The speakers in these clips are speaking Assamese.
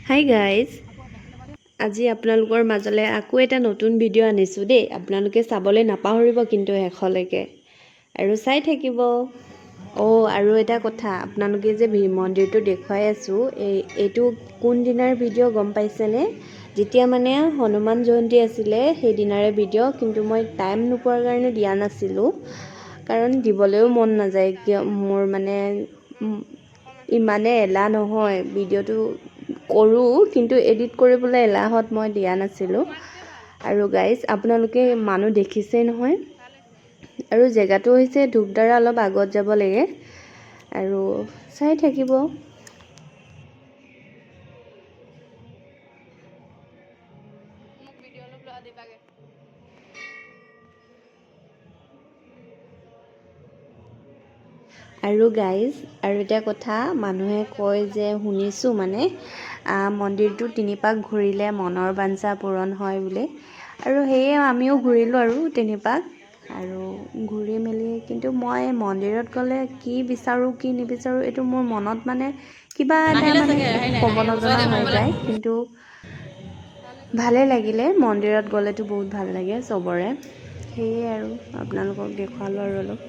হাই গাইজ, আজি আপোনালোকৰ মাজলৈ আকৌ এটা নতুন ভিডিঅ' আনিছোঁ দেই। আপোনালোকে চাবলৈ নাপাহৰিব কিন্তু শেষলৈকে আৰু চাই থাকিব। আৰু এটা কথা, আপোনালোকে যে মন্দিৰটো দেখুৱাই আছোঁ, এইটো কোন দিনাৰ ভিডিঅ' গম পাইছেনে? যেতিয়া মানে হনুমান জয়ন্তী আছিলে সেইদিনাৰে ভিডিঅ', কিন্তু মই টাইম নোপোৱাৰ কাৰণে দিয়া নাছিলোঁ, কাৰণ দিবলৈও মন নাযায়। কিয় মোৰ মানে ইমানে এলাহ নহয়, ভিডিঅ'টো কৰোঁ কিন্তু এডিট কৰিবলৈ এলাহত মই দিয়া নাছিলোঁ। আৰু গাইজ, আপোনালোকে মানুহ দেখিছেই নহয়। আৰু জেগাটো হৈছে ধূপধাৰা, অলপ আগত যাব লাগে আৰু চাই থাকিব। আৰু গাইজ, আৰু এটা কথা, মানুহে কয় যে শুনিছোঁ মানে মন্দিৰটো 3 পাক ঘূৰিলে মনৰ বাঞ্ছা পূৰণ হয় বুলি, আৰু সেয়ে আমিও ঘূৰিলোঁ আৰু 3 পাক। আৰু ঘূৰি মেলি কিন্তু মই মন্দিৰত গ'লে কি বিচাৰোঁ কি নিবিচাৰোঁ এইটো মোৰ মনত মানে কিবা এটা মানে ক'ব নজনা হৈ যায়। কিন্তু ভালে লাগিলে, মন্দিৰত গ'লেতো বহুত ভাল লাগে চবৰে। সেয়ে আৰু আপোনালোকক দেখুৱালোঁ আৰু অলপ।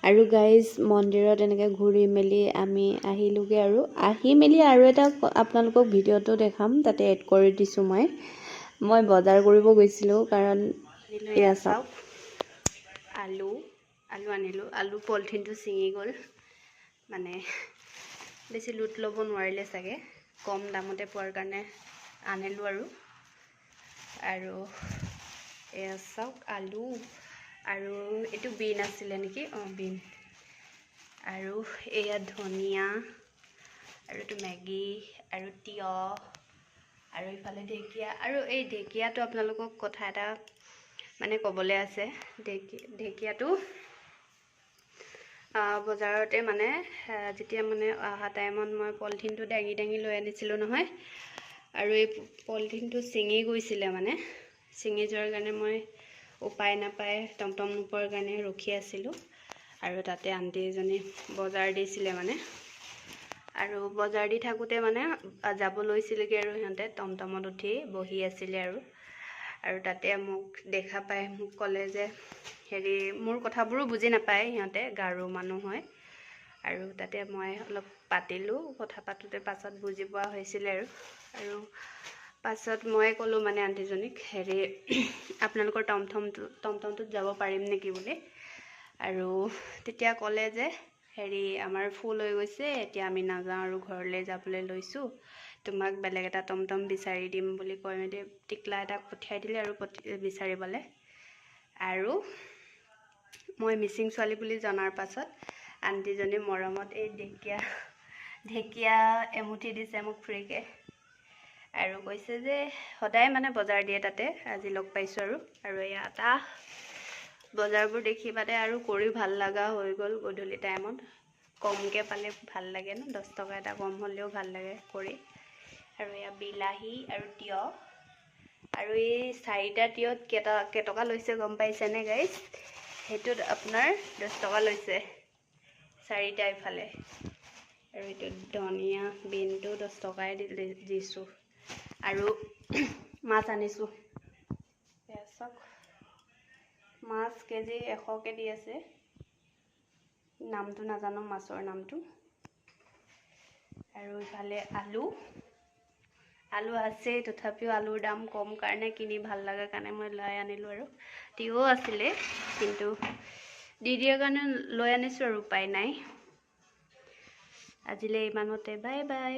আৰু গাইজ, মন্দিৰত এনেকৈ ঘূৰি মেলি আমি আহিলোঁগৈ। আৰু আহি মেলি আৰু এটা আপোনালোকক ভিডিঅ'টো দেখাম, তাতে এড কৰি দিছোঁ। মই বজাৰ কৰিব গৈছিলোঁ, কাৰণ এয়া চাওক, আলু আনিলোঁ। আলু পলিথিনটো ছিঙি গ'ল, মানে বেছি লুট ল'ব নোৱাৰিলে চাগে, কম দামতে পোৱাৰ কাৰণে আনিলোঁ। আৰু এয়া চাওক, আলু, আৰু এইটো বিন আছিলে নেকি, বিন, আৰু এয়া ধনিয়া, আৰু এইটো মেগী, আৰু তিয়হ, আৰু ইফালে ঢেকীয়া। আৰু এই ঢেকীয়াটো আপোনালোকক কথা এটা মানে ক'বলৈ আছে। ঢেকীয়াটো বজাৰতে মানে যেতিয়া মানে অহা টাইমত মই পলিথিনটো দাঙি লৈ আনিছিলোঁ নহয়, আৰু এই পলিথিনটো ছিঙি গৈছিলে, মানে ছিঙি যোৱাৰ কাৰণে মই উপায় নাপায় টমটম নোপোৱাৰ কাৰণে ৰখি আছিলোঁ। আৰু তাতে আণ্টি এজনী বজাৰ দিছিলে মানে, আৰু বজাৰ দি থাকোঁতে মানে যাব লৈছিলেগৈ, আৰু সিহঁতে টমটমত উঠি বহি আছিলে। আৰু তাতে মোক দেখা পাই মোক ক'লে যে মোৰ কথাবোৰো বুজি নাপায়, সিহঁতে গাৰো মানুহ হয়। আৰু তাতে মই অলপ পাতিলোঁ, কথা পাতোঁতে পাছত বুজি পোৱা হৈছিলে। আৰু পাছত মই ক'লোঁ মানে আণ্টিজনীক, আপোনালোকৰ টমটমটোত যাব পাৰিম নেকি বুলি। আৰু তেতিয়া ক'লে যে আমাৰ ফুল হৈ গৈছে, এতিয়া আমি নাযাওঁ আৰু ঘৰলৈ যাবলৈ লৈছোঁ, তোমাক বেলেগ এটা টমটম বিচাৰি দিম বুলি কৈ মেলি টিকলা এটাক পঠিয়াই দিলে আৰু বিচাৰিবলৈ। আৰু মই মিচিং ছোৱালী বুলি জনাৰ পাছত আণ্টিজনী মৰমত এই ঢেকীয়া এমুঠি দিছে মোক ফ্ৰীকৈ, আৰু কৈছে যে সদায় মানে বজাৰ দিয়ে তাতে, আজি লগ পাইছোঁ। আৰু এটা বজাৰবোৰ দেখি পাতে আৰু কৰি ভাল লগা হৈ গ'ল গধূলি টাইমত। কমকৈ পালে ভাল লাগে ন, 10 টকা এটা কম হ'লেও ভাল লাগে কৰি। আৰু এয়া বিলাহী আৰু তিয়হ, আৰু এই 4টা তিয়হত কেইটকা লৈছে গম পাইছেনে গাইজ? সেইটোত আপোনাৰ 10 টকা লৈছে 4টা ইফালে। আৰু এইটো ধনিয়া বিনটো 10 টকাই দিছোঁ। আৰু মাছ আনিছোঁ, এয়া চাওক মাছ কেজি 100কৈ দি আছে, নামটো নাজানো মাছৰ নামটো। আৰু ইফালে আলু আছেই, তথাপিও আলুৰ দাম কম কাৰণে কিনি ভাল লগা কাৰণে মই লৈ আনিলোঁ। আৰু তিয়হ আছিলে কিন্তু দি দিয়াৰ কাৰণে লৈ আনিছোঁ আৰু উপায় নাই। আজিলৈ ইমানতে, বাই বাই।